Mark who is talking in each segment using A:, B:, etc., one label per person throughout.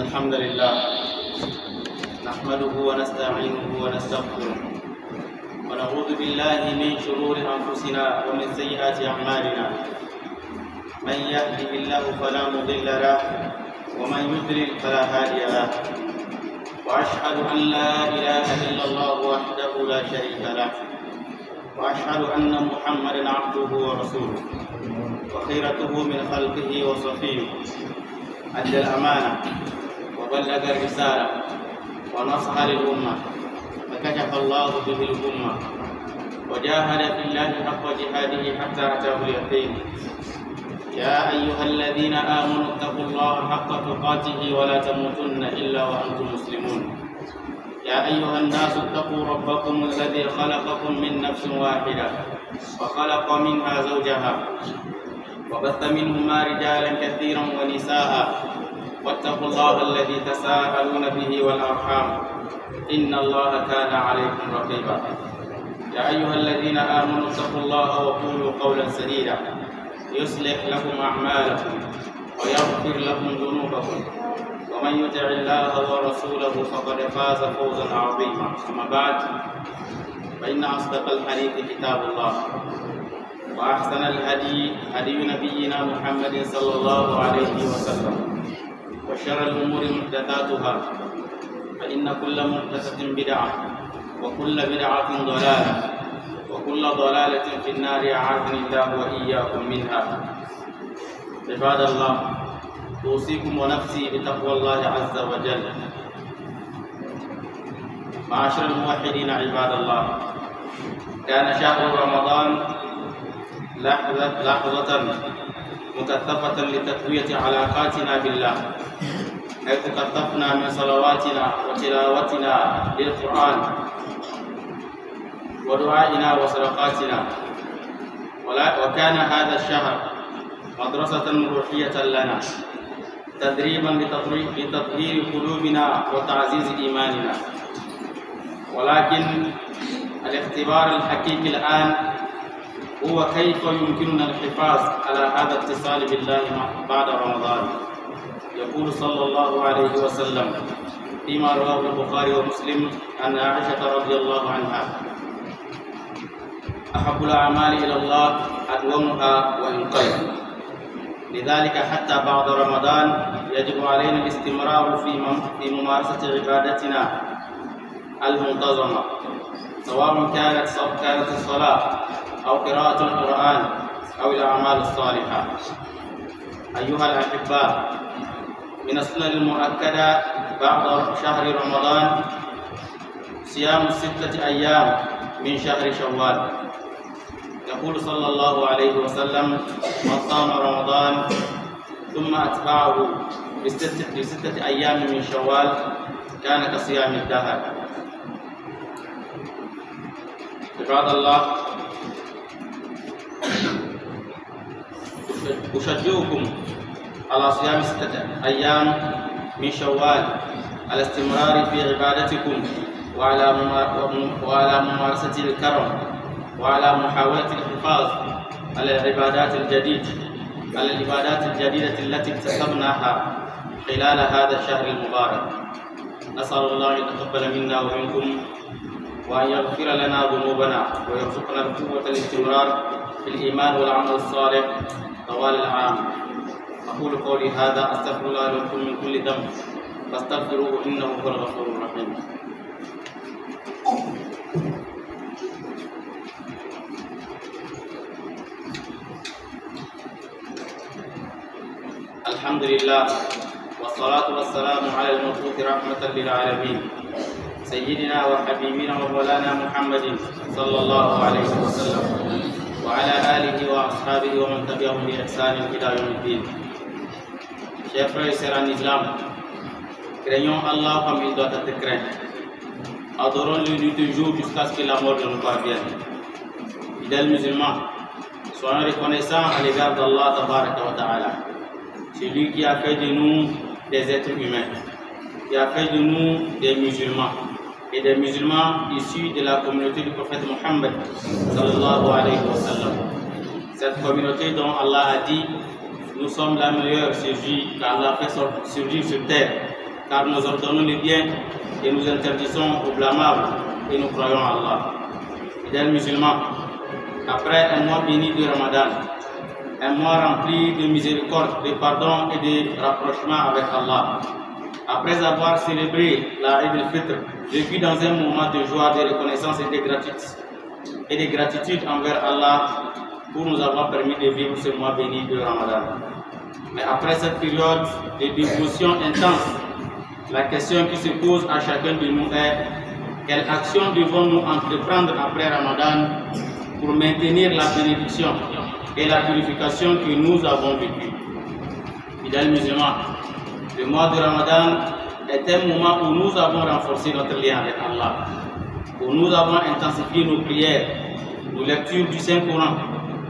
A: الحمد لله نحمده ونستعينه ونستغفره ونعوذ بالله من شرور أنفسنا ومن سيئات أعمالنا. من يهده الله فلا مضل له ومن يضلل فلا هادي له، وأشهد أن لا إله إلا الله وحده لا شريك له، وأشهد أن محمدا عبده ورسوله وخيرته من خلقه وصفيه. أدى الأمانة وبلغ الرسالة ونصح للأمة فكشف الله به الأمة وجاهد في الله حق جهاده حتى أتاه اليقين. يا أيها الذين آمنوا اتقوا الله حق تقاته ولا تموتن إلا وأنتم مسلمون. يا أيها الناس اتقوا ربكم الذي خلقكم من نفس واحدة وخلق منها زوجها وبث منهما رجالا كثيرا ونساء، واتقوا الله الذي تساءلون به والأرحام إن الله كان عليكم رقيبا. يا أيها الذين آمنوا اتقوا الله وقولوا قولا سديدا يصلح لكم أعمالكم ويغفر لكم ذنوبكم، ومن يطع الله ورسوله فقد فاز فوزا عظيما. أما بعد، فإن أصدق الحديث كتاب الله، وأحسن الهدي هدي نبينا محمد صلى الله عليه وسلم، وشر الأمور محدثاتها، فإن كل محدثة بدعة وكل بدعة ضلالة وكل ضلالة في النار، أعاذني الله وإياكم منها. عباد الله، أوصيكم ونفسي بتقوى الله عز وجل. معاشر الموحدين عباد الله، كان شهر رمضان لحظة مكثفة لتقوية علاقاتنا بالله، حيث كثفنا من صلواتنا وتلاوتنا للقرآن ودعائنا وصدقاتنا. وكان هذا الشهر مدرسة روحية لنا، تدريبا لتطهير قلوبنا وتعزيز إيماننا. ولكن الاختبار الحقيقي الآن هو كيف يمكننا الحفاظ على هذا الاتصال بالله بعد رمضان. يقول صلى الله عليه وسلم فيما رواه البخاري ومسلم عن عائشة رضي الله عنها: أحب الأعمال إلى الله أدومها وإن قل. لذلك حتى بعد رمضان يجب علينا الاستمرار في ممارسة عبادتنا المنتظمة، سواء كانت الصلاة أو قراءة القرآن أو الأعمال الصالحة. أيها الأحباء، من السنن المؤكدة بعد شهر رمضان صيام 6 أيام من شهر شوال. يقول صلى الله عليه وسلم: من صام رمضان ثم أتبعه ب6 أيام من شوال كان كصيام الدهر. عباد الله، أشجعكم على صيام 6 أيام من شوال، على الاستمرار في عبادتكم وعلى ممارسة الكرم، وعلى محاولة الحفاظ على العبادات الجديدة التي اكتسبناها خلال هذا الشهر المبارك. نسأل الله أن يتقبل منا ومنكم، وأن يغفر لنا ذنوبنا، ويرزقنا القوة الاستمرار في الإيمان والعمل الصالح طوال العام. أقول قولي هذا، أستغفر الله لكم من كل ذنب فاستغفروه إنه هو الغفور الرحيم. الحمد لله، والصلاة والسلام على المبعوث رحمة للعالمين، سيدنا وحبيبنا ومولانا محمد صلى الله عليه وسلم، وعلى آله وأصحابه ومن تبعهم بإحسان إلى يوم الدين. Chers frères et sœurs en islam, craignons Allah comme il doit être craint. Adorons-le nuit et jour jusqu'à ce que la mort nous parvienne. Fidèles musulmans, soyons reconnaissants à l'égard d'Allah Tabaraka wa Ta'ala. C'est lui qui a fait de nous des êtres humains, qui a fait de nous des musulmans, et des musulmans issus de la communauté du prophète Mohammed sallallahu alayhi wa sallam. Cette communauté dont Allah a dit: nous sommes la meilleure survie qu'Allah fait surgir sur terre, car nous ordonnons le bien et nous interdisons au blâmable et nous croyons à Allah. Fidèles musulmans, après un mois béni de Ramadan, un mois rempli de miséricorde, de pardon et de rapprochement avec Allah, après avoir célébré la Eid al-Fitr, vécu dans un moment de joie, de reconnaissance et de gratitude envers Allah pour nous avoir permis de vivre ce mois béni de Ramadan. Mais après cette période de dévotion intense, la question qui se pose à chacun de nous est: quelle action devons-nous entreprendre après Ramadan pour maintenir la bénédiction et la purification que nous avons vécue? Fidèles musulmans, le mois de Ramadan est un moment où nous avons renforcé notre lien avec Allah, où nous avons intensifié nos prières, nos lectures du Saint-Coran,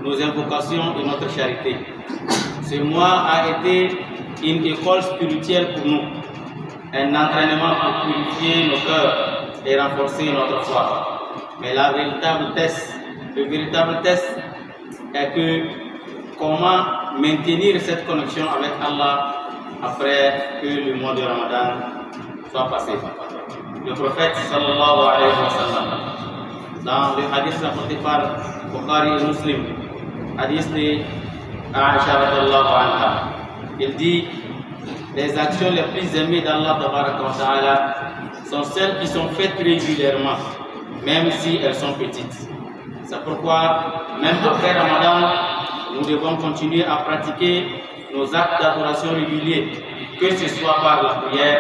A: nos invocations et notre charité. Ce mois a été une école spirituelle pour nous, un entraînement pour purifier nos cœurs et renforcer notre foi. Mais le véritable test est que comment maintenir cette connexion avec Allah après que le mois de Ramadan soit passé. Le prophète sallallahu alayhi wa sallam, dans le hadith rapporté par Bukhari et Muslim, hadith de Aisha radhiyallahu anha, il dit: les actions les plus aimées d'Allah sont celles qui sont faites régulièrement, même si elles sont petites. C'est pourquoi, même après Ramadan, nous devons continuer à pratiquer nos actes d'adoration réguliers, que ce soit par la prière,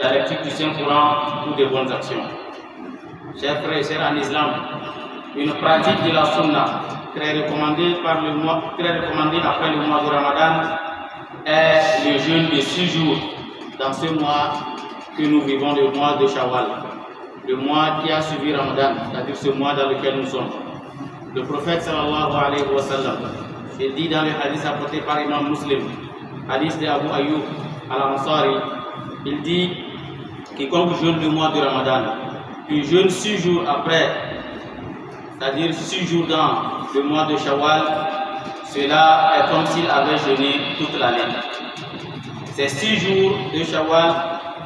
A: la lecture du Saint-Coran ou de bonnes actions. Chers frères et sœurs en islam, une pratique de la sunna très recommandée après le mois de Ramadan est le jeûne de 6 jours dans ce mois que nous vivons, le mois de Shawwal, le mois qui a suivi Ramadan, c'est-à-dire ce mois dans lequel nous sommes. Le prophète sallallahu alayhi wa sallam, il dit dans le hadith apporté par Imam Muslim, hadith de Abu Ayyub al-Ansari, il dit: quiconque jeûne le mois de Ramadan, puis jeûne 6 jours après, c'est-à-dire 6 jours dans le mois de Shawwal, cela est comme s'il avait jeûné toute l'année. Ces 6 jours de Shawwal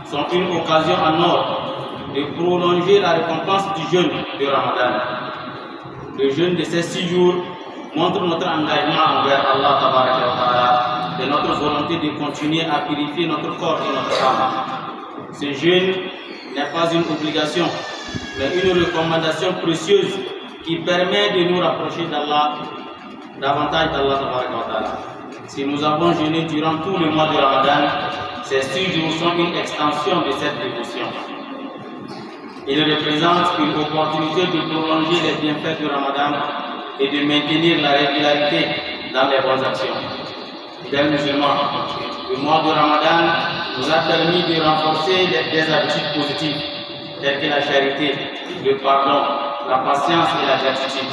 A: sont une occasion en or de prolonger la récompense du jeûne de Ramadan. Le jeûne de ces 6 jours montre notre engagement envers Allah Tabaraka wa Ta'ala et notre volonté de continuer à purifier notre corps et notre âme. Ce jeûne n'est pas une obligation, mais une recommandation précieuse qui permet de nous rapprocher d'Allah, davantage d'Allah Tabaraka wa Ta'ala. Si nous avons jeûné durant tout le mois de Ramadan, ces 6 jours sont une extension de cette dévotion. Ils représentent une opportunité de prolonger les bienfaits du Ramadan et de maintenir la régularité dans les bonnes actions. Fidèles musulmans, le mois de Ramadan nous a permis de renforcer des habitudes positives telles que la charité, le pardon, la patience et la gratitude.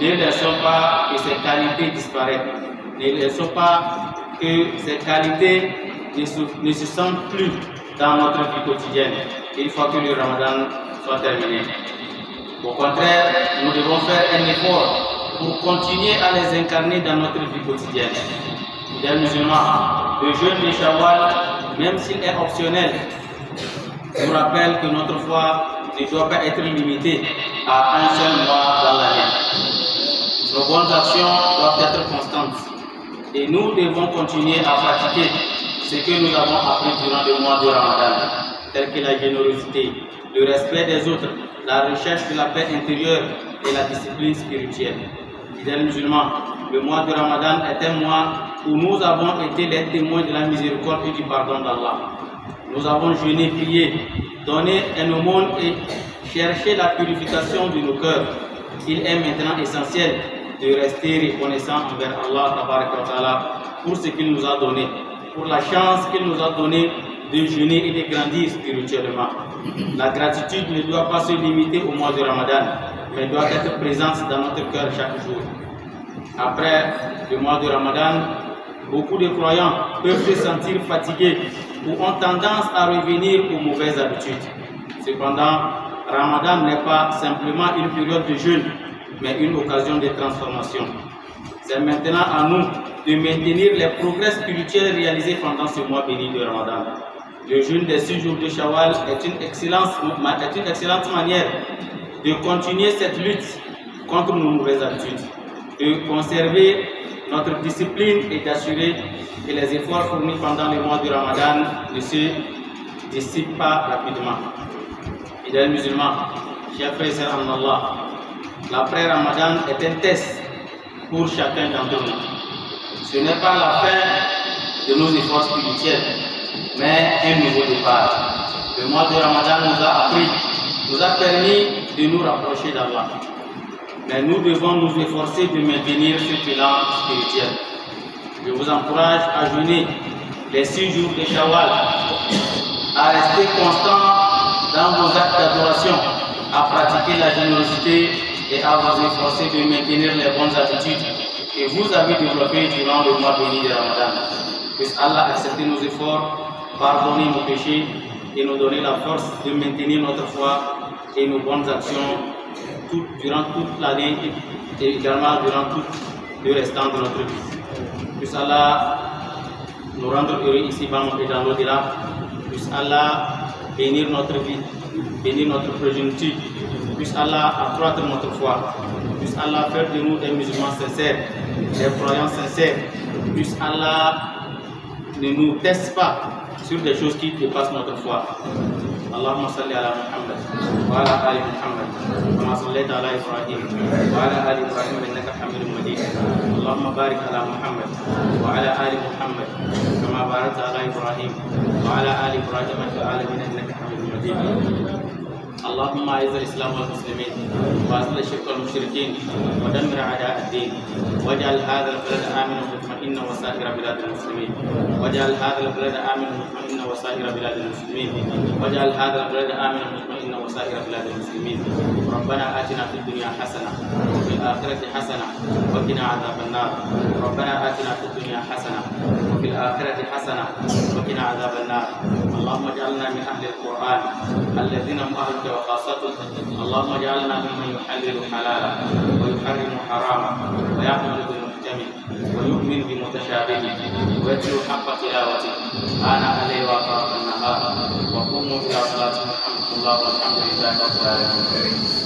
A: Ne laissons pas que ces qualités disparaissent. Ne laissons pas que ces qualités ne se sentent plus dans notre vie quotidienne une fois que le Ramadan soit terminé. Au contraire, nous devons faire un effort pour continuer à les incarner dans notre vie quotidienne. Fidèles musulmans, le jeûne de Shawwal, même s'il est optionnel, nous rappelle que notre foi ne doit pas être limitée à un seul mois dans l'année. Nos bonnes actions doivent être constantes et nous devons continuer à pratiquer ce que nous avons appris durant le mois de Ramadan, tel que la générosité, le respect des autres, la recherche de la paix intérieure et la discipline spirituelle. Fidèles musulmans, le mois de Ramadan est un mois où nous avons été les témoins de la miséricorde et du pardon d'Allah. Nous avons jeûné, prié, donné un aumône et cherché la purification de nos cœurs. Il est maintenant essentiel de rester reconnaissant envers Allah Tabaraka wa Ta'ala pour ce qu'il nous a donné, pour la chance qu'il nous a donnée de jeûner et de grandir spirituellement. La gratitude ne doit pas se limiter au mois de Ramadan, mais doit être présente dans notre cœur chaque jour. Après le mois de Ramadan, beaucoup de croyants peuvent se sentir fatigués ou ont tendance à revenir aux mauvaises habitudes. Cependant, Ramadan n'est pas simplement une période de jeûne, mais une occasion de transformation. C'est maintenant à nous de maintenir les progrès spirituels réalisés pendant ce mois béni de Ramadan. Le jeûne des 6 jours de Shawwal est une excellente manière de continuer cette lutte contre nos mauvaises habitudes, de conserver notre discipline et d'assurer que les efforts fournis pendant le mois du Ramadan ne se dissipent pas rapidement. Fidèles musulmans, chers frères et sœurs en Allah, l'après-Ramadan est un test pour chacun d'entre nous. Ce n'est pas la fin de nos efforts spirituels, mais un nouveau départ. Le mois de Ramadan nous a permis de nous rapprocher d'Allah. Mais nous devons nous efforcer de maintenir ce bilan spirituel. Je vous encourage à jeûner les 6 jours de Shawwal, à rester constant dans vos actes d'adoration, à pratiquer la générosité et à vous efforcer de maintenir les bonnes habitudes que vous avez développées durant le mois béni de Ramadan. Puisse Allah accepter nos efforts, pardonner nos péchés et nous donner la force de maintenir notre foi et nos bonnes actions durant toute l'année et également durant tout le restant de notre vie. Puisse Allah nous rendre heureux ici-bas et dans l'au-delà. Puisse Allah bénir notre vie, bénir notre progéniture. Puisse Allah accroître notre foi. Puisse Allah faire de nous des musulmans sincères, des croyants sincères. Puisse Allah ne nous teste pas sur des choses qui dépassent notre foi. Allahumma salli ala Muhammad wa ala ali Muhammad kama sallaita ala Ibrahim wa ala ali Ibrahim innaka Hamidum Majid. Allahumma barik ala Muhammad wa ala ali Muhammad kama barakta ala Ibrahim wa ala ali Ibrahim fil alamin innaka Hamidum Majid. اللهم اعز الاسلام والمسلمين واذل الشرك والمشركين ودمر اعداء الدين واجعل هذا البلد امنا مطمئنا وسائر بلاد المسلمين واجعل هذا البلد امنا مطمئنا وسائر بلاد المسلمين واجعل هذا البلد امنا مطمئنا وسائر بلاد المسلمين ربنا اتنا في الدنيا حسنه وفي الاخره حسنه وقنا عذاب النار ربنا اتنا في الدنيا حسنه وفي الاخره حسنه وقنا عذاب النار اللهم اجعلنا من اهل القران الذين هم اهلك وخاصته اللهم اجعلنا ممن يحلل حلالا ويحرم حراما ويعمل بمحكمه ويؤمن بمتشابهه ويتلو حق تلاوته آناء الليل وأطراف النهار وقوموا إلى صلاتكم ورحمة الله والحمد لله رب العالمين.